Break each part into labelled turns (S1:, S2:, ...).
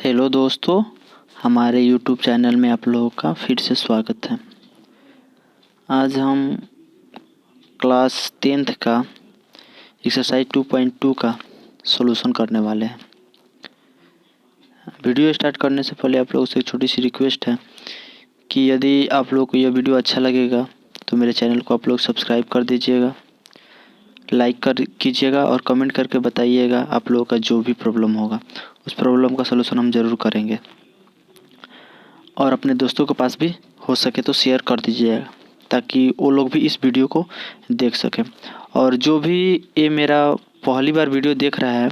S1: Hello दोस्तों, हमारे YouTube channel में आप लोगों का फिर से स्वागत है। आज हम क्लास 10th का एक्सरसाइज 2.2 का सॉल्यूशन करने वाले हैं। वीडियो स्टार्ट करने से पहले आप लोगों से एक छोटी सी रिक्वेस्ट है कि यदि आप लोगों को यह वीडियो अच्छा लगेगा तो मेरे चैनल को आप लोग सब्सक्राइब कर दीजिएगा, लाइक कीजिएगा और कमेंट करके बताइएगा आप लोगों का जो भी प्रॉब्लम होगा उस प्रॉब्लम का सलूशन हम ज़रूर करेंगे। और अपने दोस्तों के पास भी हो सके तो शेयर कर दीजिएगा ताकि वो लोग भी इस वीडियो को देख सकें। और जो भी ये मेरा पहली बार वीडियो देख रहा है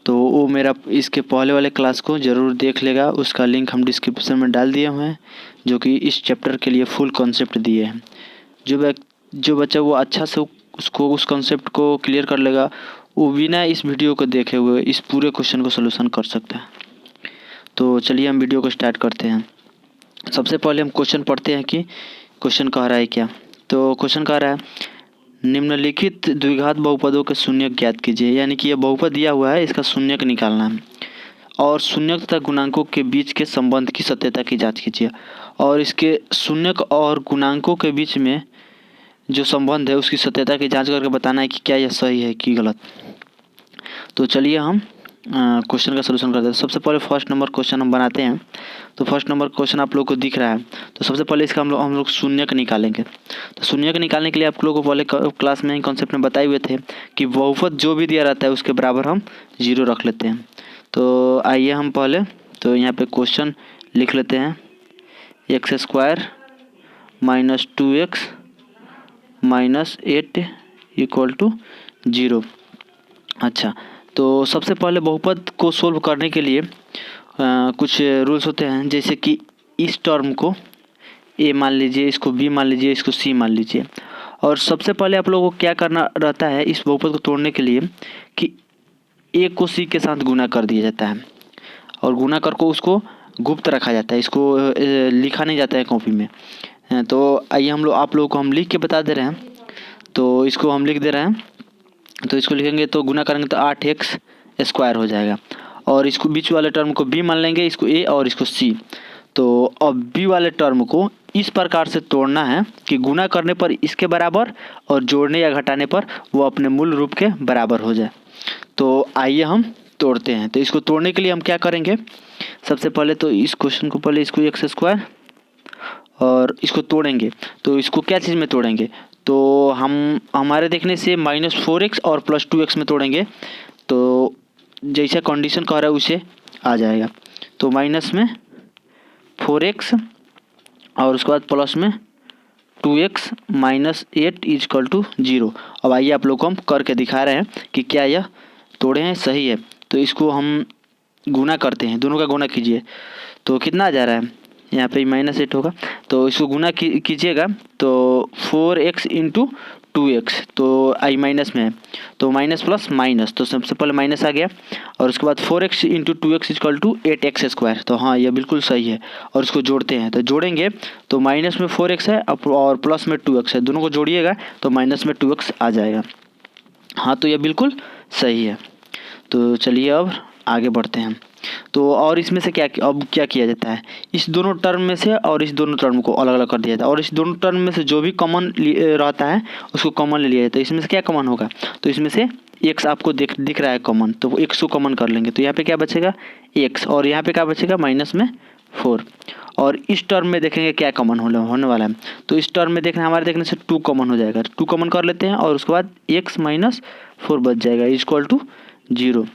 S1: तो वो मेरा इसके पहले वाले क्लास को ज़रूर देख लेगा। उसका लिंक हम डिस्क्रिप्शन में डाल दिए हुए हैं, जो कि इस चैप्टर के लिए फुल कॉन्सेप्ट दिए हैं। जो बच्चा वो अच्छा से उसको उस कॉन्सेप्ट को क्लियर कर लेगा, वो बिना इस वीडियो को देखे हुए इस पूरे क्वेश्चन को सलूशन कर सकता है। तो चलिए हम वीडियो को स्टार्ट करते हैं। सबसे पहले हम क्वेश्चन पढ़ते हैं कि क्वेश्चन कह रहा है क्या। तो क्वेश्चन कह रहा है निम्नलिखित द्विघात बहुपदों के शून्यक ज्ञात कीजिए। यानी कि यह बहुपद दिया हुआ है, इसका शून्यक निकालना है और शून्यक तथा गुणांकों के बीच के संबंध की सत्यता की जांच कीजिए। और इसके शून्यक और गुणांकों के बीच में जो संबंध है उसकी सत्यता की जांच करके बताना है कि क्या यह सही है कि गलत। तो चलिए हम क्वेश्चन का सलूशन करते हैं। सबसे पहले फर्स्ट नंबर क्वेश्चन हम बनाते हैं। तो फर्स्ट नंबर क्वेश्चन आप लोगों को दिख रहा है। तो सबसे पहले इसका हम लोग शून्यक निकालेंगे। तो शून्यक निकालने के लिए आप लोगों को पहले क्लास में ही कॉन्सेप्ट में बताए हुए थे कि बहुपद जो भी दिया रहता है उसके बराबर हम 0 रख लेते हैं। तो आइए हम पहले तो यहाँ पे क्वेश्चन लिख लेते हैं x² - 2x - 8 = 0। अच्छा, तो सबसे पहले बहुपद को सोल्व करने के लिए कुछ रूल्स होते हैं, जैसे कि इस टर्म को a मान लीजिए, इसको b मान लीजिए, इसको c मान लीजिए। और सबसे पहले आप लोगों को क्या करना रहता है इस बहुपद को तोड़ने के लिए कि a को c के साथ गुना कर दिया जाता है और गुना कर को उसको गुप्त रखा जाता है, इसको लिखा नहीं जाता है कॉपी में। तो आइए आप लोगों को हम लिख के बता दे रहे हैं। तो इसको हम लिख दे रहे हैं। तो इसको लिखेंगे तो गुना करेंगे तो 8x² हो जाएगा और इसको बीच वाले टर्म को b मान लेंगे, इसको a और इसको c। तो अब b वाले टर्म को इस प्रकार से तोड़ना है कि गुना करने पर इसके बराबर और जोड़ने या घटाने पर वो अपने मूल रूप के बराबर हो जाए। तो आइए हम तोड़ते हैं। तो इसको तोड़ने के लिए हम क्या करेंगे, सबसे पहले तो इस क्वेश्चन को पहले इसको x² और इसको तोड़ेंगे। तो इसको क्या चीज़ में तोड़ेंगे, तो हम हमारे देखने से -4x और +2x में तोड़ेंगे। तो जैसा कंडीशन कह रहा है उसे आ जाएगा। तो माइनस में 4x और उसके बाद प्लस में 2x - 8 = 0। अब आइए आप लोग को हम करके दिखा रहे हैं कि क्या यह तोड़े हैं सही है। तो इसको हम गुना करते हैं, दोनों का गुना कीजिए। तो कितना आ जा रहा है, यहाँ पे -8 होगा। तो इसको गुना कीजिएगा तो 4x × 2x, तो आई माइनस में है तो माइनस प्लस माइनस, तो सबसे पहले माइनस आ गया। और उसके बाद 4x × 2x = 8x²। तो हाँ, यह बिल्कुल सही है। और इसको जोड़ते हैं, तो जोड़ेंगे तो माइनस में 4x है और प्लस में 2x है, दोनों को जोड़िएगा तो माइनस में 2x आ जाएगा। हाँ, तो यह बिल्कुल सही है। तो चलिए अब आगे बढ़ते हैं। तो और इसमें से क्या किया जाता है, इस दोनों टर्म में से और इस दोनों टर्म को अलग अलग कर दिया जाता है और इस दोनों टर्म में से जो भी कॉमन रहता है उसको कॉमन ले लिया जाता है। इसमें से क्या कॉमन होगा, तो इसमें से x आपको दिख रहा है कॉमन, तो वो x को कॉमन कर लेंगे। तो यहाँ पे क्या बचेगा x और यहाँ पे क्या बचेगा -4। और इस टर्म में देखेंगे क्या कॉमन होने वाला है। तो इस टर्म में हमारे देखने से 2 कॉमन हो जाएगा, 2 कॉमन कर लेते हैं और उसके बाद x - 4 बच जाएगा = 0।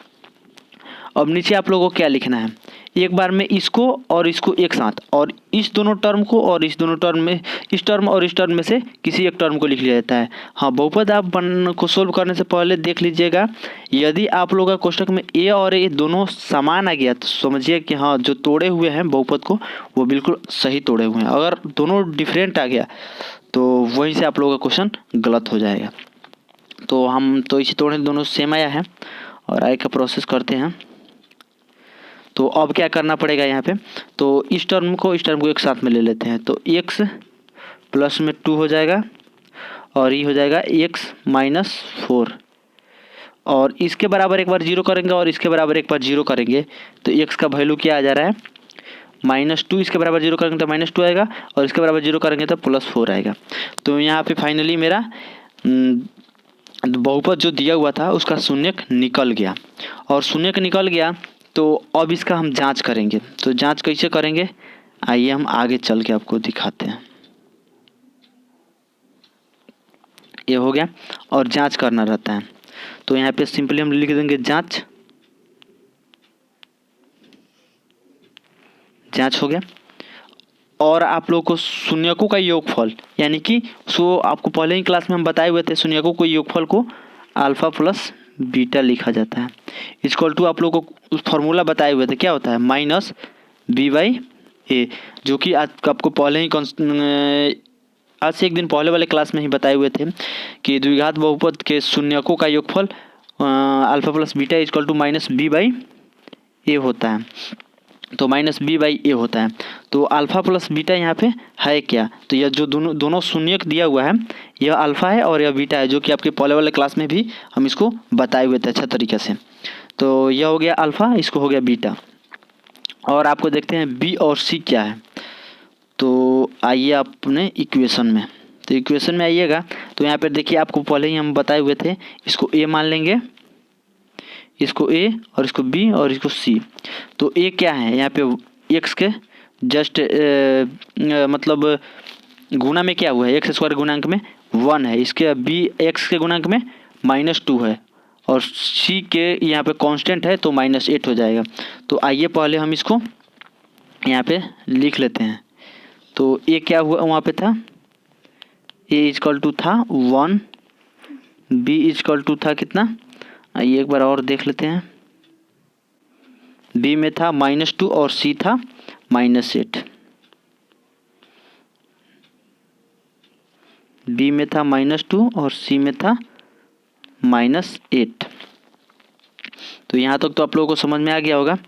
S1: अब नीचे आप लोगों को क्या लिखना है, एक बार में इसको और इसको एक साथ और इस दोनों टर्म को और इस दोनों टर्म में, इस टर्म और इस टर्म में से किसी एक टर्म को लिख लिया जाता है। हाँ, बहुपद आप को सोल्व करने से पहले देख लीजिएगा, यदि आप लोगों का कोष्टक में a और a दोनों समान आ गया तो समझिए कि हाँ, जो तोड़े हुए हैं बहुपद को वो बिल्कुल सही तोड़े हुए हैं। अगर दोनों डिफरेंट आ गया तो वहीं से आप लोगों का क्वेश्चन गलत हो जाएगा। तो हम तो इसे तोड़े दोनों सेम आया है और आगे का प्रोसेस करते हैं। तो अब क्या करना पड़ेगा यहाँ पे, तो इस टर्म को एक साथ में ले लेते हैं। तो x प्लस में 2 हो जाएगा और ये हो जाएगा x - 4 और इसके बराबर एक बार जीरो करेंगे और इसके बराबर एक बार जीरो करेंगे तो x का वैल्यू क्या आ जा रहा है -2। इसके बराबर जीरो करेंगे तो -2 आएगा और इसके बराबर जीरो करेंगे तो +4 आएगा। तो यहाँ पे फाइनली मेरा बहुपद जो दिया हुआ था उसका शून्यक निकल गया। और शून्यक निकल गया तो अब इसका हम जांच करेंगे। तो जांच कैसे करेंगे आइए हम आगे चल के आपको दिखाते हैं। ये हो गया और जांच करना रहता है तो यहाँ पे सिंपली हम लिख देंगे जांच। जांच हो गया और आप लोगों को शून्यकों का योगफल यानी कि सो आपको पहले ही क्लास में हम बताए हुए थे शून्यकों को योगफल को अल्फा प्लस बीटा लिखा जाता है। इक्वल टू आप लोगों को फॉर्मूला बताए हुए थे क्या होता है -b/a जो कि आपको पहले ही आज से एक दिन पहले वाले क्लास में ही बताए हुए थे कि द्विघात बहुपद के शून्यकों का योगफल alpha plus beta equal to -b/a होता है। तो -b/a होता है। तो अल्फ़ा प्लस बीटा यहाँ पे है क्या तो यह जो दोनों शून्यक दिया हुआ है यह अल्फ़ा है और यह बीटा है जो कि आपके पहले वाले क्लास में भी हम इसको बताए हुए थे अच्छा तरीके से। तो यह हो गया अल्फ़ा इसको हो गया बीटा। और आपको देखते हैं बी और सी क्या है। तो आइए अपने इक्वेशन में। तो इक्वेशन में आइएगा तो यहाँ पर देखिए आपको पहले ही हम बताए हुए थे इसको ए मान लेंगे इसको ए और इसको बी और इसको सी। तो ए क्या है यहाँ पे एक्स के जस्ट मतलब गुना में क्या हुआ है x² गुणांक में 1 है। इसके बी एक्स के गुणांक में -2 है और सी के यहाँ पे कांस्टेंट है तो -8 हो जाएगा। तो आइए पहले हम इसको यहाँ पे लिख लेते हैं। तो ए क्या हुआ वहाँ पे था ए इक्वल टू था 1 बी इक्वल टू था कितना आइए एक बार और देख लेते हैं। बी में था -2 और सी था -8। बी में था -2 और सी में था -8। तो यहाँ तक तो आप लोगों को समझ में आ गया होगा।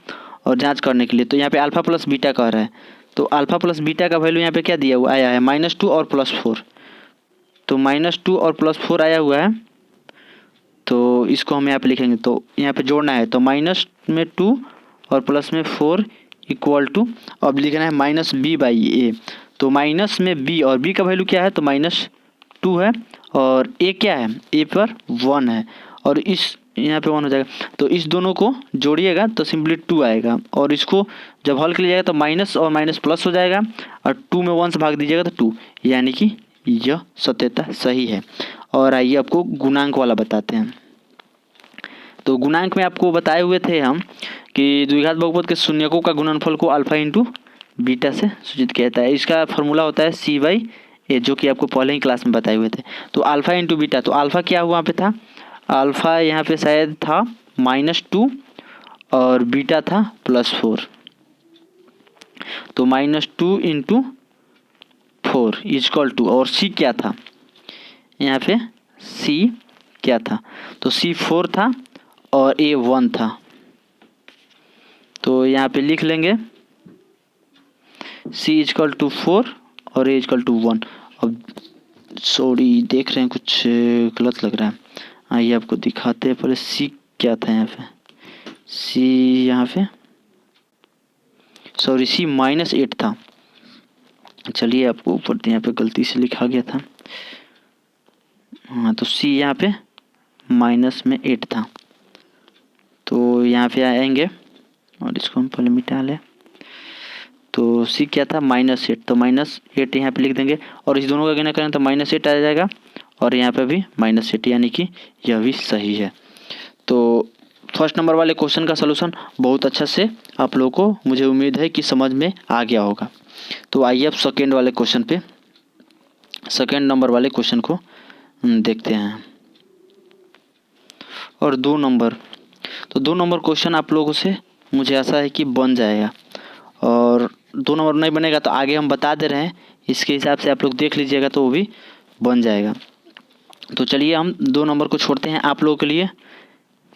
S1: और जांच करने के लिए तो यहाँ पे अल्फ़ा प्लस बीटा कह रहा है तो अल्फ़ा प्लस बीटा का वैल्यू यहाँ पे क्या दिया हुआ आया है -2 और +4। तो -2 और +4 आया हुआ है तो इसको हम यहाँ पे लिखेंगे। तो यहाँ पे जोड़ना है तो माइनस में 2 और प्लस में 4 इक्वल टू अब लिखना है -b/a। तो माइनस में b और b का वैल्यू क्या है तो -2 है और a क्या है a पर 1 है और इस यहाँ पे 1 हो जाएगा। तो इस दोनों को जोड़िएगा तो सिंपली 2 आएगा और इसको जब हल कर जाएगा तो माइनस और माइनस प्लस हो जाएगा और 2 में 1 से भाग दीजिएगा तो 2 यानी कि यह सत्यता सही है। और आइए आपको गुणांक वाला बताते हैं। तो गुणांक में आपको बताए हुए थे हम कि द्विघात बहुपद के शून्यकों का गुणनफल को अल्फा इंटू बीटा से सूचित किया जाता है। इसका फॉर्मूला होता है c/a जो कि आपको पहले ही क्लास में बताए हुए थे। तो अल्फा इंटू बीटा तो अल्फा क्या हुआ पे था अल्फा यहाँ पे शायद था -2 और बीटा था +4। तो -2 इंटू 4 इक्वल टू और सी क्या था यहाँ पे सी क्या था तो सी 4 था और ए 1 था। तो यहाँ पे लिख लेंगे सी इक्वल टू 4 और ए इक्वल टू 1। अब सॉरी देख रहे हैं कुछ गलत लग रहा है आइए आपको दिखाते हैं। पहले सी क्या था यहाँ पे सी यहाँ पे सॉरी सी -8 था। चलिए आपको ऊपर यहाँ पे गलती से लिखा गया था हाँ। तो सी यहाँ पे -8 था। तो यहाँ पे आएंगे और इसको हम पहले मिटा लें। तो सी क्या था -8 तो -8 यहाँ पे लिख देंगे और इस दोनों का गुणा करें तो -8 आ जाएगा और यहाँ पे भी -8 यानी कि यह भी सही है। तो फर्स्ट नंबर वाले क्वेश्चन का सलूशन बहुत अच्छा से आप लोगों को मुझे उम्मीद है कि समझ में आ गया होगा। तो आइए अब सेकेंड वाले क्वेश्चन पे सेकेंड नंबर वाले क्वेश्चन को देखते हैं। और 2 नंबर तो 2 नंबर क्वेश्चन आप लोगों से मुझे आशा है कि बन जाएगा और 2 नंबर नहीं बनेगा तो आगे हम बता दे रहे हैं इसके हिसाब से आप लोग देख लीजिएगा तो वो भी बन जाएगा। तो चलिए हम 2 नंबर को छोड़ते हैं आप लोगों के लिए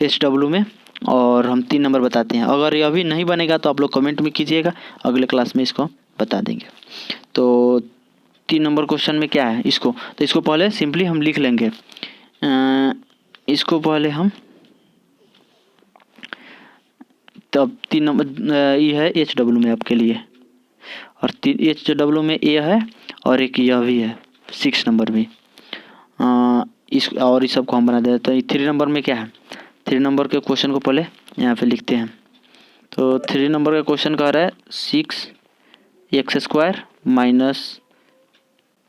S1: SW में और हम 3 नंबर बताते हैं। अगर यह भी नहीं बनेगा तो आप लोग कमेंट में कीजिएगा अगले क्लास में इसको बता देंगे। तो 3 नंबर क्वेश्चन में क्या है इसको तो इसको पहले सिंपली हम लिख लेंगे। इसको पहले हम तब 3 नंबर ये है एच डब्ल्यू में आपके लिए, और एच डब्ल्यू में ए है, और एक यह भी है 6 नंबर भी। इस और इस सब को हम बना देते हैं। तो 3 नंबर में क्या है, 3 नंबर के क्वेश्चन को पहले यहाँ पे लिखते हैं। तो 3 नंबर का क्वेश्चन कह रहा है 6x² minus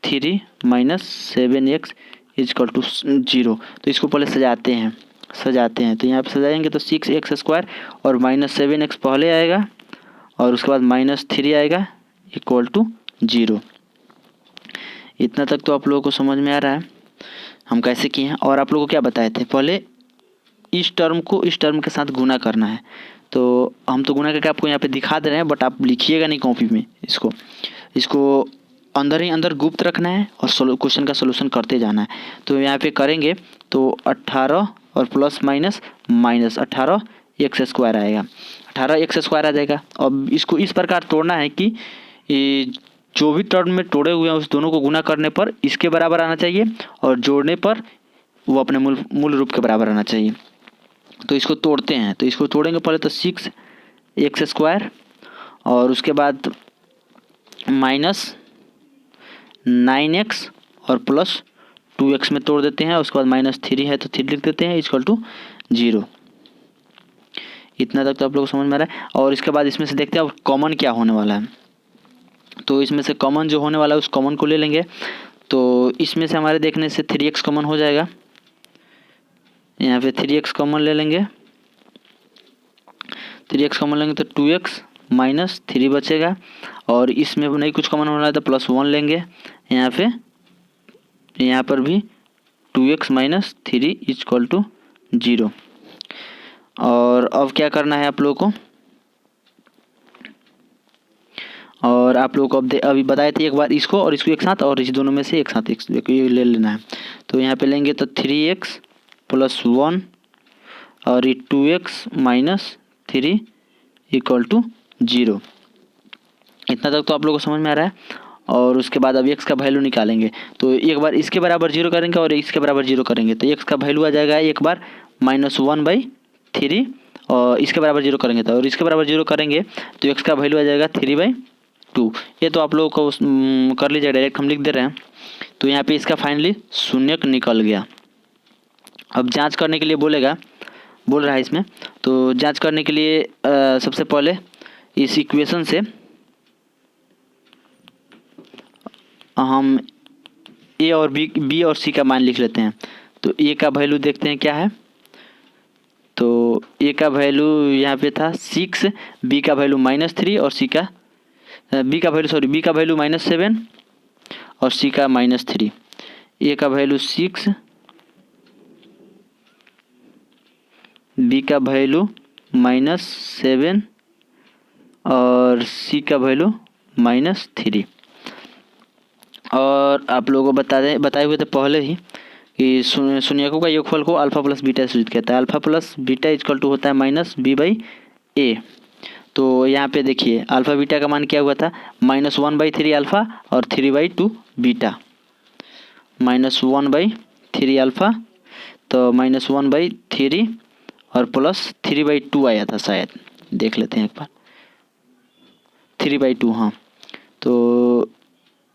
S1: 3 minus 7x is equal to 0। तो इसको पहले सजाते हैं। तो यहाँ पे सजाएंगे तो 6x² और माइनस 7x पहले आएगा, और उसके बाद माइनस 3 आएगा इक्वल टू 0। इतना तक तो आप लोगों को समझ में आ रहा है हम कैसे किए हैं। और आप लोगों को क्या बताए थे, पहले इस टर्म को इस टर्म के साथ गुना करना है। तो हम तो गुना करके आपको यहाँ पे दिखा दे रहे हैं, बट आप लिखिएगा नहीं कॉपी में। इसको अंदर ही अंदर गुप्त रखना है और क्वेश्चन का सोल्यूशन करते जाना है। तो यहाँ पे करेंगे तो 18 और प्लस माइनस माइनस 18x² आएगा, 18x² आ जाएगा। अब इसको इस प्रकार तोड़ना है कि जो भी टर्म में तोड़े हुए हैं उस दोनों को गुना करने पर इसके बराबर आना चाहिए, और जोड़ने पर वो अपने मूल रूप के बराबर आना चाहिए। तो इसको तोड़ते हैं। तो इसको तोड़ेंगे पहले तो 6x² और उसके बाद माइनस 9x और प्लस 2x में तोड़ देते हैं। उसके बाद माइनस 3 है तो 3 लिख देते हैं इक्वल टू 0। इतना तक तो आप लोग को समझ में आ रहा है। और इसके बाद इसमें से देखते हैं अब कॉमन क्या होने वाला है। तो इसमें से कॉमन जो होने वाला है उस कॉमन को ले लेंगे। तो इसमें से हमारे देखने से 3x कॉमन हो जाएगा। यहाँ पे 3x कॉमन ले लेंगे। 3x कॉमन लेंगे तो 2x माइनस 3 बचेगा, और इसमें नहीं कुछ कॉमन होना है तो +1 लेंगे। यहाँ पर भी 2x माइनस 3 इक्वल टू 0। और अब क्या करना है आप लोगों को, और आप लोगों को अब अभी बताए थे एक बार इसको और इसको एक साथ, और इस दोनों में से एक साथ ये ले लेना है। तो यहाँ पे लेंगे तो 3x + 1 और ये 2x माइनस 3 इक्वल टू 0। इतना तक तो आप लोगों को समझ में आ रहा है। और उसके बाद अब x का वैल्यू निकालेंगे। तो एक बार इसके बराबर 0 करेंगे और इसके बराबर 0 करेंगे तो x का वैल्यू आ जाएगा एक बार -1/3, और इसके बराबर 0 करेंगे तो, और इसके बराबर 0 करेंगे तो x का वैल्यू आ जाएगा 3/2। ये तो आप लोगों को कर लीजिए, डायरेक्ट हम लिख दे रहे हैं। तो यहाँ पे इसका फाइनली शून्यक निकल गया। अब जांच करने के लिए बोल रहा है इसमें। तो जांच करने के लिए सबसे पहले इस इक्वेशन से हम a और b और c का मान लिख लेते हैं। तो a का वैल्यू देखते हैं क्या है। तो a का वैल्यू यहाँ पे था 6, b का वैल्यू -3 और b का वैल्यू -7 और c का -3। a का वैल्यू 6, b का वैल्यू -7 और c का वैल्यू -3। और आप लोगों को बताए हुए थे पहले ही कि शून्यकों का योगफल को अल्फा प्लस बीटा से सूचित करता है। Alpha plus beta equal to होता है -b/a। तो यहाँ पे देखिए अल्फा बीटा का मान क्या हुआ था, -1/3 अल्फा और 3/2 बीटा। -1/3 अल्फा तो -1/3 और प्लस 3/2 आया था शायद, देख लेते हैं एक बार। 3/2 हाँ। तो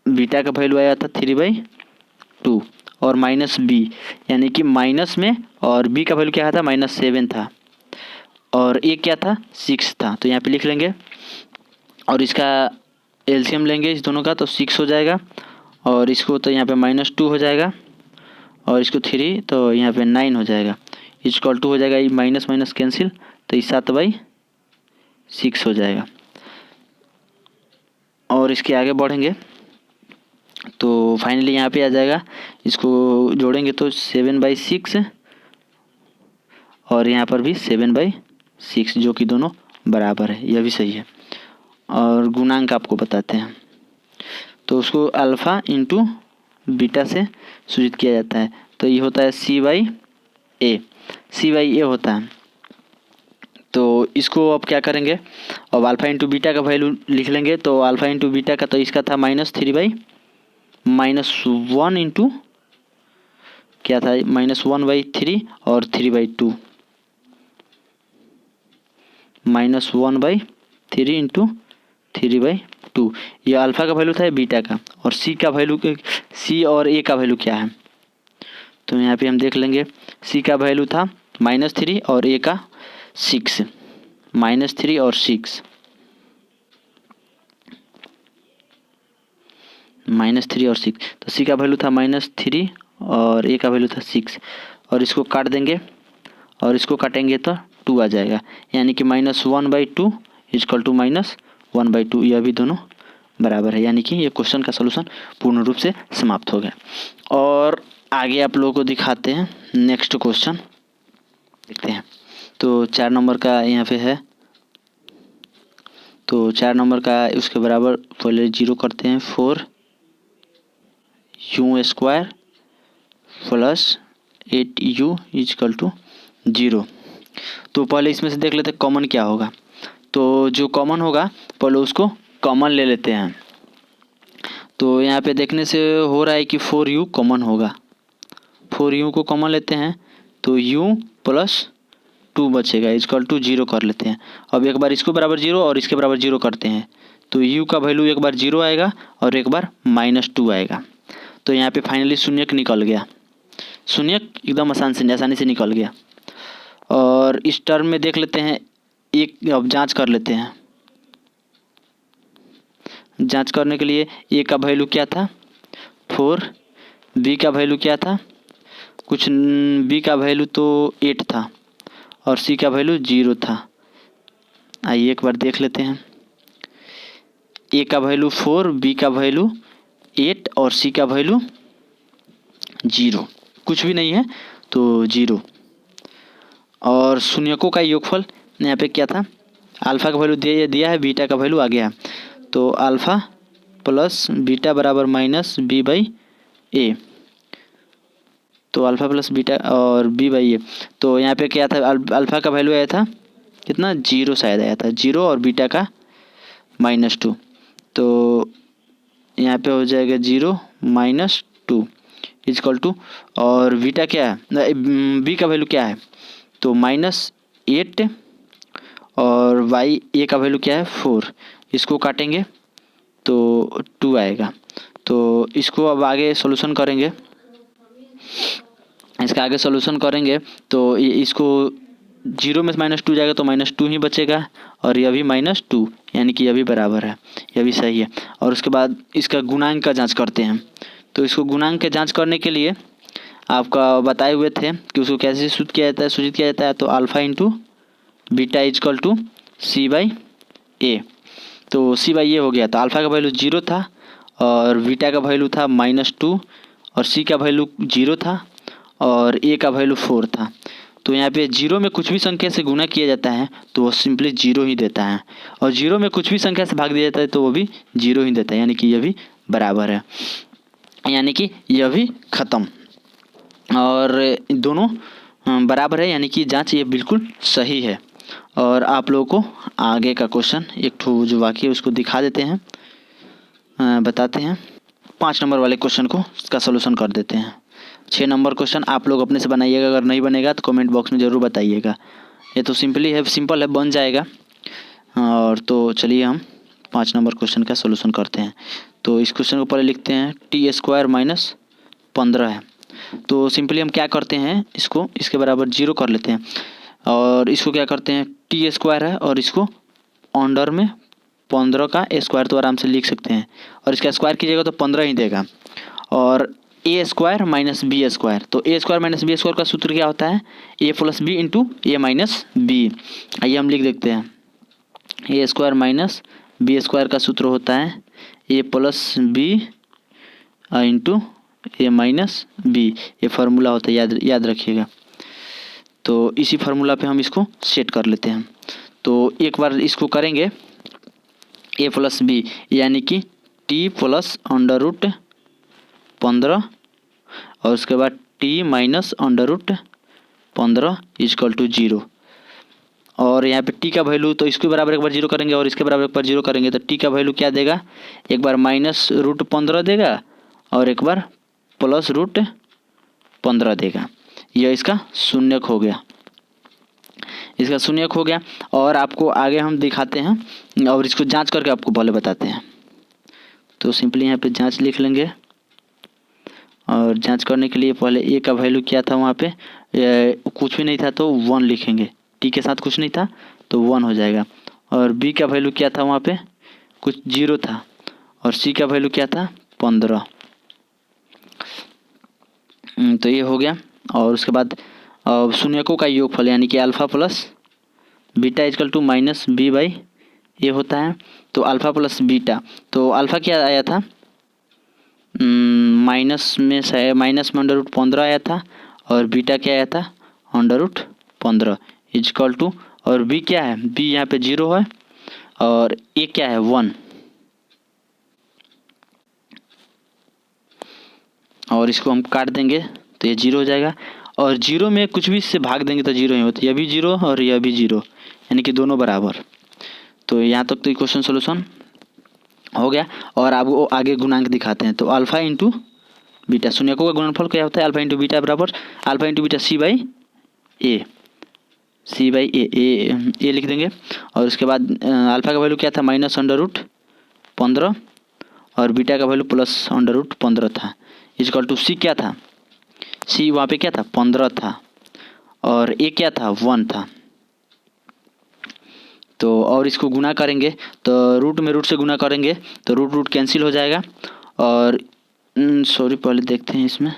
S1: बीटा का वैल्यू आया था 3/2 और -b, यानी कि माइनस में, और b का वैल्यू क्या था -7 था, और a क्या था 6 था। तो यहाँ पे लिख लेंगे और इसका एलसीएम लेंगे इस दोनों का तो 6 हो जाएगा, और इसको तो यहाँ पे -2 हो जाएगा, और इसको 3 तो यहाँ पे 9 हो जाएगा इक्वल टू हो जाएगा। ये माइनस माइनस कैंसिल तो ये 7/6 हो जाएगा। और इसके आगे बढ़ेंगे तो फाइनली यहाँ पे आ जाएगा, इसको जोड़ेंगे तो 7/6 और यहाँ पर भी 7/6, जो कि दोनों बराबर है, यह भी सही है। और गुणांक आपको बताते हैं। तो उसको अल्फ़ा इंटू बीटा से सूचित किया जाता है। तो ये होता है C/A होता है। तो इसको अब क्या करेंगे, अब अल्फ़ा इंटू बीटा का वैल्यू लिख लेंगे। तो अल्फ़ा इंटू बीटा का तो इसका था -1 इंटू क्या था -1/3 और 3/2 -1/3 इंटू 3/2। ये अल्फ़ा का वैल्यू था, बीटा का। और सी का वैल्यू, सी और ए का वैल्यू क्या है, तो यहाँ पे हम देख लेंगे। सी का वैल्यू था -3 और ए का 6, -3 और 6, -3 और 6। तो सी का वैल्यू था -3 और ए का वैल्यू था 6। और इसको काट देंगे और इसको काटेंगे तो 2 आ जाएगा, यानी कि -1/2 इजकल टू -1/2। यह भी दोनों बराबर है, यानी कि ये क्वेश्चन का सलूशन पूर्ण रूप से समाप्त हो गया। और आगे आप लोगों को दिखाते हैं नेक्स्ट क्वेश्चन, देखते हैं। तो 4 नंबर का यहाँ पे है। तो 4 नंबर का उसके बराबर पहले 0 करते हैं। 4u² plus 8u is equal to 0। तो पहले इसमें से देख लेते हैं कॉमन क्या होगा। तो जो कॉमन होगा पहले उसको कॉमन ले लेते हैं। तो यहाँ पे देखने से हो रहा है कि 4u कॉमन होगा। 4u को कॉमन लेते हैं तो u प्लस 2 बचेगा, इजकल टू 0 कर लेते हैं। अब एक बार इसको बराबर 0 और इसके बराबर 0 करते हैं तो u का वैल्यू एक बार 0 आएगा और एक बार -2 आएगा। तो यहाँ पे फाइनली शून्यक निकल गया। शून्यक एकदम आसानी से निकल गया। और इस टर्म में देख लेते हैं एक, अब जांच कर लेते हैं। जांच करने के लिए ए का वैल्यू क्या था 4, बी का वैल्यू क्या था, कुछ बी का वैल्यू तो 8 था और सी का वैल्यू 0 था। आइए एक बार देख लेते हैं। ए का वैल्यू 4, बी का वैल्यू 8 और सी का वैल्यू 0, कुछ भी नहीं है तो 0। और शून्यकों का योगफल यहाँ पे क्या था, अल्फ़ा का वैल्यू दिया है, बीटा का वैल्यू आ गया। तो अल्फ़ा प्लस बीटा बराबर -b/a। तो अल्फ़ा प्लस बीटा और b/a। तो यहाँ पे क्या था, अल्फ़ा का वैल्यू आया था कितना, 0 शायद आया था, 0 और बीटा का -2। तो यहाँ पे हो जाएगा 0 -2 इजकल टू, और बीटा क्या है, बी का वैल्यू क्या है तो -8 और ए का वैल्यू क्या है 4। इसको काटेंगे तो 2 आएगा। तो इसको अब आगे सॉल्यूशन करेंगे, इसका आगे सॉल्यूशन करेंगे तो इसको 0 में से -2 जाएगा तो -2 ही बचेगा और यह भी -2, यानी कि यह भी बराबर है, यह भी सही है। और उसके बाद इसका गुणांक का जांच करते हैं। तो इसको गुणांक के जांच करने के लिए आपका बताए हुए थे कि उसको कैसे सूचित किया जाता है। तो alpha into beta equal to c/a। तो c/a हो गया। तो अल्फ़ा का वैल्यू 0 था और बीटा का वैल्यू था -2 और c का वैल्यू 0 था और a का वैल्यू 4 था। तो यहाँ पे 0 में कुछ भी संख्या से गुना किया जाता है तो वो सिंपली 0 ही देता है, और 0 में कुछ भी संख्या से भाग दिया जाता है तो वो भी 0 ही देता है, यानी कि यह भी बराबर है, यानी कि यह भी ख़त्म। और दोनों बराबर है, यानी कि जांच ये बिल्कुल सही है। और आप लोगों को आगे का क्वेश्चन एक ठो जो वाक्य है उसको दिखा देते हैं, बताते हैं। 5 नंबर वाले क्वेश्चन को इसका सलूशन कर देते हैं। 6 नंबर क्वेश्चन आप लोग अपने से बनाइएगा, अगर नहीं बनेगा तो कमेंट बॉक्स में ज़रूर बताइएगा। ये तो सिंपल है, बन जाएगा। और तो चलिए हम 5 नंबर क्वेश्चन का सलूशन करते हैं। तो इस क्वेश्चन को पहले लिखते हैं t² - 15 है। तो सिंपली हम क्या करते हैं, इसको इसके बराबर 0 कर लेते हैं और इसको क्या करते हैं, t² है और इसको अंडर में 15 का स्क्वायर तो आराम से लिख सकते हैं और इसका स्क्वायर कीजिएगा तो 15 ही देगा। और a² - b², तो a² - b² का सूत्र क्या होता है, a + b into a - b। आइए हम लिख देखते हैं। a² - b² का सूत्र होता है a + b into a - b। ये फार्मूला होता है, याद रखिएगा। तो इसी फार्मूला पे हम इसको सेट कर लेते हैं। तो एक बार इसको करेंगे a + b, यानी कि t + √15 और उसके बाद t - √15 इजकल टू 0। और यहाँ पे t का वैल्यू तो इसके बराबर एक बार 0 करेंगे और इसके बराबर एक बार 0 करेंगे तो t का वैल्यू क्या देगा, एक बार -√15 देगा और एक बार +√15 देगा। यह इसका शून्यक हो गया। इसका शून्यक हो गया। और आपको आगे हम दिखाते हैं और इसको जांच करके आपको पहले बताते हैं। तो सिंपली यहाँ पे जांच लिख लेंगे और जांच करने के लिए पहले ए का वैल्यू क्या था वहाँ पे, कुछ भी नहीं था तो 1 लिखेंगे। टी के साथ कुछ नहीं था तो 1 हो जाएगा। और बी का वैल्यू क्या था वहाँ पे, कुछ 0 था। और सी का वैल्यू क्या था 15। तो ये हो गया। और उसके बाद शून्यकों का योगफल यानी कि alpha plus beta equal to minus b by a होता है। तो अल्फ़ा प्लस बीटा, तो अल्फ़ा क्या आया था, माइनस में √15 आया था। और बीटा क्या आया था √15 इजकल टू, और बी क्या है, बी यहाँ पे 0 है और ए क्या है 1। और इसको हम काट देंगे तो ये 0 हो जाएगा। और 0 में कुछ भी इससे भाग देंगे तो 0 ही होता है, यह भी 0 और यह भी 0, यानी कि दोनों बराबर। तो यहाँ तक तो इक्वेशन सोल्यूशन हो गया। और अब वो आगे गुणांक दिखाते हैं। तो अल्फ़ा इंटू बीटा, शून्यकों का गुणनफल क्या होता है, अल्फ़ा इंटू बीटा बराबर alpha into beta c by a, c by a लिख देंगे। और उसके बाद अल्फ़ा का वैल्यू क्या था -√15 और बीटा का वैल्यू +√15 था। इजकल टू सी क्या था, सी वहाँ पे क्या था 15 था और ए क्या था 1 था। तो और इसको गुना करेंगे तो रूट में रूट से गुना करेंगे तो रूट रूट कैंसिल हो जाएगा। और सॉरी पहले देखते हैं इसमें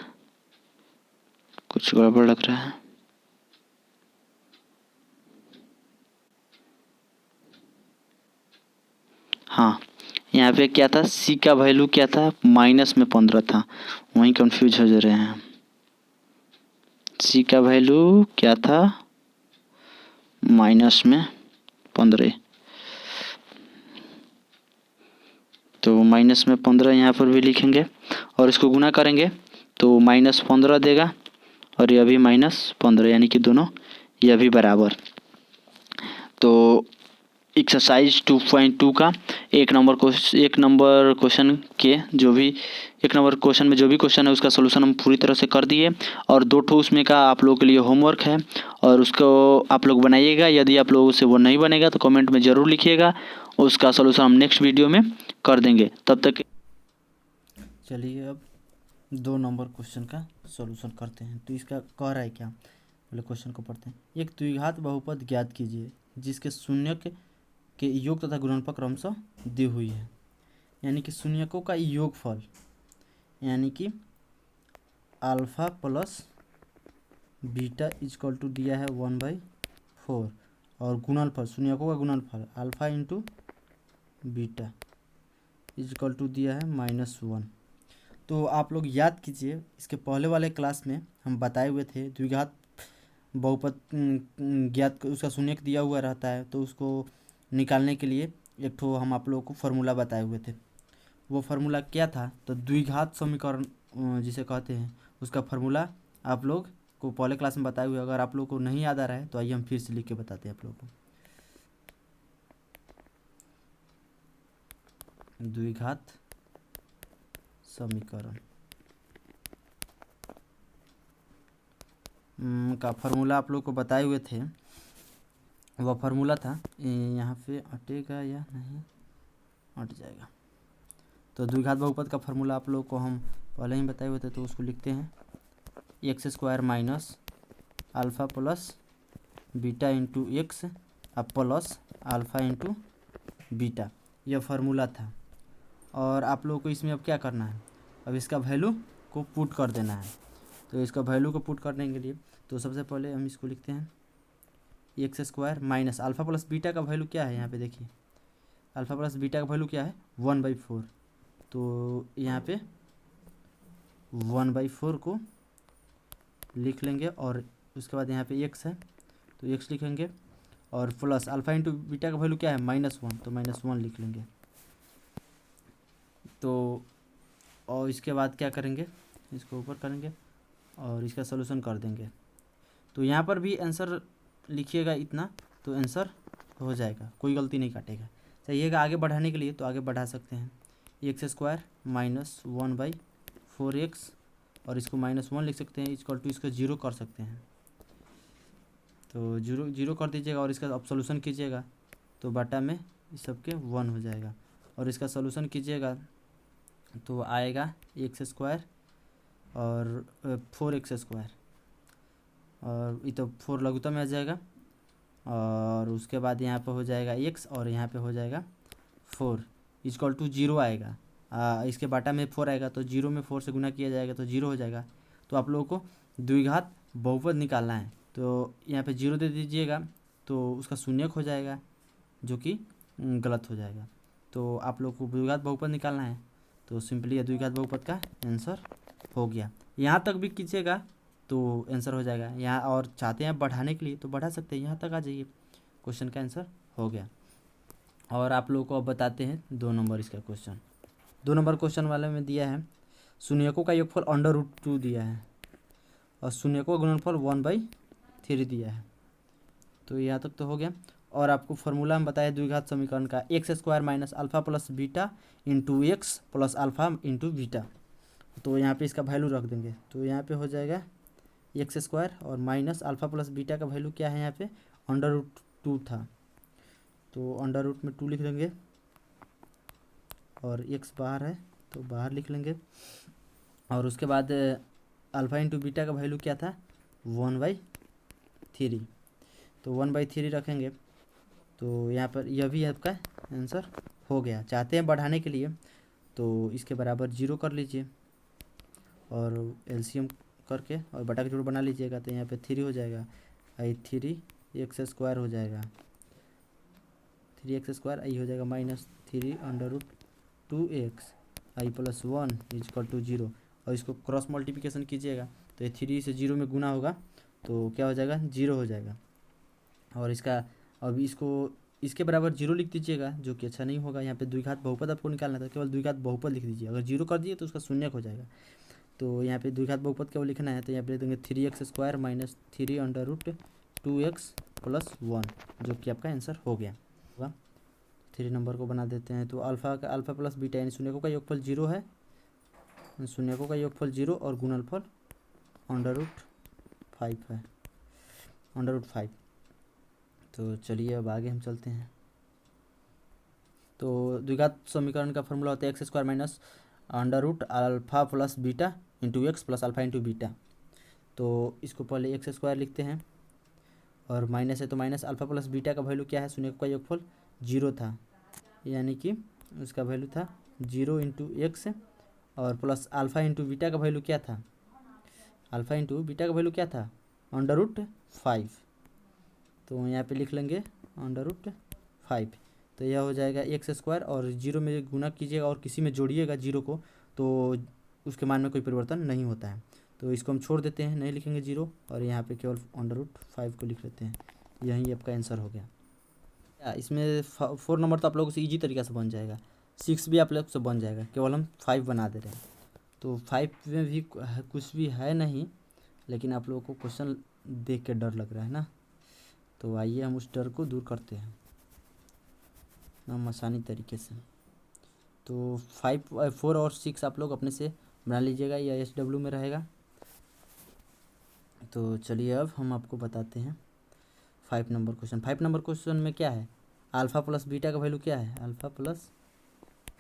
S1: कुछ गड़बड़ लग रहा है। हाँ, यहाँ पे क्या था, सी का वैल्यू क्या था -15 था, वहीं कंफ्यूज हो जा रहे हैं। सी का वैल्यू क्या था -15, तो -15 यहाँ पर भी लिखेंगे और इसको गुना करेंगे तो -15 देगा और यह भी -15, यानी कि दोनों यह भी बराबर। तो एक्सरसाइज 2.2 का एक नंबर क्वेश्चन में जो भी क्वेश्चन है उसका सोल्यूशन हम पूरी तरह से कर दिए। और 2 ठो उसमें का आप लोगों के लिए होमवर्क है और उसको आप लोग बनाइएगा। यदि आप लोगों से वो नहीं बनेगा तो कमेंट में ज़रूर लिखिएगा, उसका सोल्यूशन हम नेक्स्ट वीडियो में कर देंगे। तब तक
S2: चलिए अब 2 नंबर क्वेश्चन का सॉल्यूशन करते हैं। तो इसका कह रहा है क्या, पहले क्वेश्चन को पढ़ते हैं। एक द्विघात बहुपद ज्ञात कीजिए जिसके शून्यक के योग तथा गुणनफल क्रमशः दी हुई है। यानी कि शून्यकों का योगफल यानी कि alpha plus beta equal to दिया है 1/4 और गुणनफल शून्यकों का गुणनफल alpha into beta equal to दिया है -1। तो आप लोग याद कीजिए, इसके पहले वाले क्लास में हम बताए हुए थे द्विघात बहुपद ज्ञात उसका शून्यक दिया हुआ रहता है तो उसको निकालने के लिए एक ठो हम आप लोगों को फार्मूला बताए हुए थे। वो फार्मूला क्या था, तो द्विघात समीकरण जिसे कहते हैं उसका फार्मूला आप लोग को पहले क्लास में बताए हुए। अगर आप लोग को नहीं याद आ रहा है तो आइए हम फिर से लिख के बताते हैं आप लोग को। द्विघात समीकरण का फार्मूला आप लोग को बताए हुए थे। वह फार्मूला था, यहाँ पे हटेगा या नहीं, हट जाएगा। तो द्विघात बहुपद का फार्मूला आप लोग को हम पहले ही बताए हुए थे, तो उसको लिखते हैं x² minus alpha plus beta into x अब प्लस अल्फ़ा इंटू बीटा, यह फार्मूला था। और आप लोगों को इसमें अब क्या करना है, अब इसका वैल्यू को पुट कर देना है। तो इसका वैल्यू को पुट करने के लिए तो सबसे पहले हम इसको लिखते हैं x² minus alpha plus beta का वैल्यू क्या है, यहाँ पे देखिए अल्फ़ा प्लस बीटा का वैल्यू क्या है 1/4। तो यहाँ पे 1/4 को लिख लेंगे और उसके बाद यहाँ पे x है तो x लिखेंगे और प्लस अल्फ़ा इंटू बीटा का वैल्यू क्या है -1 तो -1 लिख लेंगे। तो और इसके बाद क्या करेंगे, इसको ऊपर करेंगे और इसका सलूशन कर देंगे। तो यहाँ पर भी आंसर लिखिएगा इतना तो आंसर हो जाएगा, कोई गलती नहीं काटेगा। चाहिएगा आगे बढ़ाने के लिए तो आगे बढ़ा सकते हैं x² माइनस 1/4x और इसको -1 लिख सकते हैं इक्वल टू इसको 0 कर सकते हैं। तो जीरो जीरो कर दीजिएगा और इसका अब सोल्यूशन कीजिएगा तो बटा में इस सब के 1 हो जाएगा और इसका सोल्यूशन कीजिएगा तो आएगा एक्स स्क्वायर और 4x² और ये तो 4 लघुत्तम में आ जाएगा और उसके बाद यहाँ पे हो जाएगा x और यहाँ पे हो जाएगा 4 इक्वल टू 0 आएगा। इसके बाटा में 4 आएगा तो 0 में 4 से गुना किया जाएगा तो 0 हो जाएगा। तो आप लोगों को द्विघात बहुपद निकालना है तो यहाँ पे 0 दे दीजिएगा तो उसका शून्यक हो जाएगा जो कि गलत हो जाएगा। तो आप लोग को द्विघात बहुपद निकालना है तो सिंपली द्विघात बहुपद का आंसर हो गया। यहाँ तक भी कीजिएगा तो आंसर हो जाएगा। यहाँ और चाहते हैं बढ़ाने के लिए तो बढ़ा सकते हैं, यहाँ तक आ जाइए, क्वेश्चन का आंसर हो गया। और आप लोगों को अब बताते हैं 2 नंबर इसका क्वेश्चन। 2 नंबर क्वेश्चन वाले में दिया है शून्यकों का योगफल √2 दिया है और शून्यकों का गुणनफल 1/3 दिया है। तो यहाँ तक तो हो गया। और आपको फार्मूला हम बताया द्विघात समीकरण का x² minus alpha plus beta into x plus alpha into beta. तो यहाँ पे इसका वैल्यू रख देंगे तो यहाँ पे हो जाएगा x² और माइनस अल्फ़ा प्लस बीटा का वैल्यू क्या है यहाँ पे √2 था तो अंडर में 2 लिख देंगे और x बाहर है तो बाहर लिख लेंगे और उसके बाद अल्फ़ा इंटू बीटा का वैल्यू क्या था 1/3 तो 1/3 रखेंगे तो यहाँ पर यह भी आपका आंसर हो गया। चाहते हैं बढ़ाने के लिए तो इसके बराबर 0 कर लीजिए और एलसीएम करके और बटा के जोड़ बना लीजिएगा तो यहाँ पे 3 हो जाएगा। 3x² हो जाएगा 3x² आई हो जाएगा -3 √2x I plus 1 equal to 0 और इसको क्रॉस मल्टीप्लिकेशन कीजिएगा तो ये 3 से 0 में गुना होगा तो क्या हो जाएगा 0 हो जाएगा। और इसका अब इसको इसके बराबर 0 लिख दीजिएगा जो कि अच्छा नहीं होगा। यहाँ पे द्विघात बहुपद आपको निकालना था, केवल द्विघात बहुपद लिख दीजिए। अगर 0 कर दिए तो उसका शून्यक हो जाएगा। तो यहाँ पे द्विघात बहुपद केवल लिखना है तो यहाँ पे लिख देंगे 3x² माइनस 3 √2x प्लस 1 जो कि आपका आंसर हो गया। 3 नंबर को बना देते हैं तो अल्फ़ा प्लस बीटा यानी शून्यकों का योगफल 0 है, शून्यकों का योगफल 0 और गुणनफल √5 है √5। तो चलिए अब आगे हम चलते हैं। तो द्विघात समीकरण का फॉर्मूला होता है x² minus √alpha plus beta into x plus alpha into beta. तो इसको पहले x² लिखते हैं और माइनस है तो माइनस अल्फ़ा प्लस बीटा का वैल्यू क्या है शून्यकों का योगफल 0 था यानी कि उसका वैल्यू था 0 इंटू एक्स और प्लस अल्फ़ा इंटू बीटा का वैल्यू क्या था अल्फ़ा इंटू बीटा का वैल्यू क्या था √5। तो यहाँ पे लिख लेंगे √5 तो यह हो जाएगा x² और 0 में गुना कीजिएगा और किसी में जोड़िएगा 0 को तो उसके मान में कोई परिवर्तन नहीं होता है। तो इसको हम छोड़ देते हैं, नहीं लिखेंगे 0 और यहाँ पे केवल √5 को लिख लेते हैं। यही आपका आंसर हो गया। इसमें 4 नंबर तो आप लोगों से ईजी तरीक़ा से बन जाएगा, 6 भी आप लोग से बन जाएगा, केवल हम 5 बना दे रहे हैं। तो 5 में भी कुछ भी है नहीं लेकिन आप लोगों को क्वेश्चन देख के डर लग रहा है ना, तो आइए हम उस डर को दूर करते हैं हम आसानी तरीके से। तो 4 और 6 आप लोग अपने से बना लीजिएगा, या SW में रहेगा। तो चलिए अब हम आपको बताते हैं 5 नंबर क्वेश्चन। 5 नंबर क्वेश्चन में क्या है अल्फ़ा प्लस बीटा का वैल्यू क्या है अल्फ़ा प्लस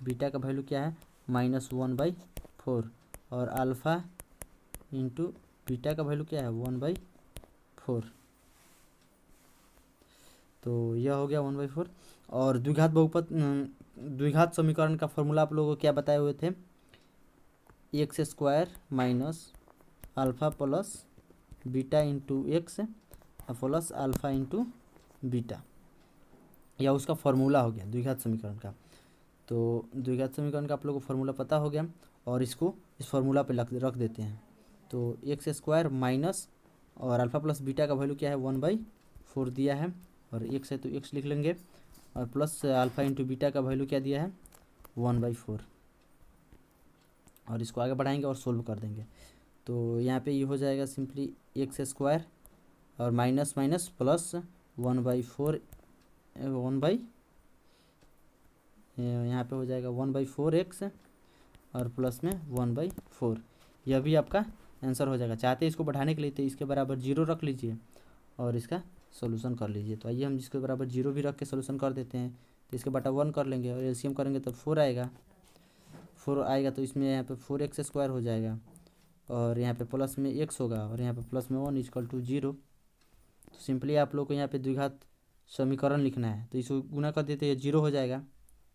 S2: बीटा का वैल्यू क्या है -1/4 और अल्फ़ा इंटू बीटा का वैल्यू क्या है 1/4। तो यह हो गया 1/4। और द्विघात समीकरण का फॉर्मूला आप लोगों को क्या बताए हुए थे x² minus alpha plus beta into x plus alpha into beta, यह उसका फॉर्मूला हो गया द्विघात समीकरण का। तो द्विघात समीकरण का आप लोगों को फॉर्मूला पता हो गया और इसको इस फॉर्मूला पे रख देते हैं। तो x² माइनस और अल्फ़ा प्लस बीटा का वैल्यू क्या है 1/4 दिया है और x है तो x लिख लेंगे और प्लस अल्फ़ा इंटू बीटा का वैल्यू क्या दिया है 1/4 और इसको आगे बढ़ाएंगे और सोल्व कर देंगे। तो यहाँ पे ये हो जाएगा सिंपली x² और माइनस माइनस प्लस 1/4 यहाँ पे हो जाएगा 1/4x और प्लस में 1/4। यह भी आपका आंसर हो जाएगा। चाहते हैं इसको बढ़ाने के लिए तो इसके बराबर 0 रख लीजिए और इसका सोल्यूशन कर लीजिए। तो आइए हम जिसके बराबर 0 भी रख के सोल्यूशन कर देते हैं। तो इसके बटा 1 कर लेंगे और एलसीएम करेंगे तो 4 आएगा। 4 आएगा तो इसमें यहाँ पे 4x² हो जाएगा और यहाँ पे प्लस में x होगा और यहाँ पे प्लस में 1 = 0। तो सिंपली आप लोग को यहाँ पे द्विघात समीकरण लिखना है। तो इसको गुना कर देते हैं, 0 हो जाएगा।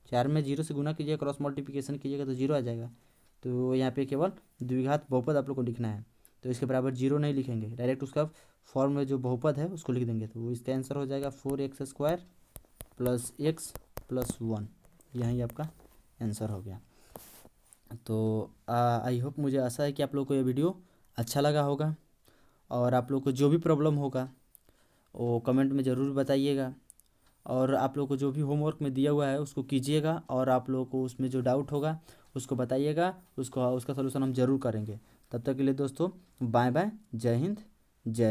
S2: 4 में 0 से गुना कीजिएगा, क्रॉस मल्टीप्लिकेशन कीजिएगा तो 0 आ जाएगा। तो यहाँ पे केवल द्विघात बहुपद आप लोग को लिखना है। तो इसके बराबर 0 नहीं लिखेंगे, डायरेक्ट उसका फॉर्म में जो बहुपद है उसको लिख देंगे। तो इसका आंसर हो जाएगा 4x² + x + 1। यही आपका आंसर हो गया। तो आई होप, मुझे आशा है कि आप लोग को ये वीडियो अच्छा लगा होगा और आप लोग को जो भी प्रॉब्लम होगा वो कमेंट में ज़रूर बताइएगा और आप लोग को जो भी होमवर्क में दिया हुआ है उसको कीजिएगा और आप लोग को उसमें जो डाउट होगा उसको बताइएगा, उसका सलूशन हम ज़रूर करेंगे। तब तक के लिए दोस्तों बाय बाय, जय हिंद, जय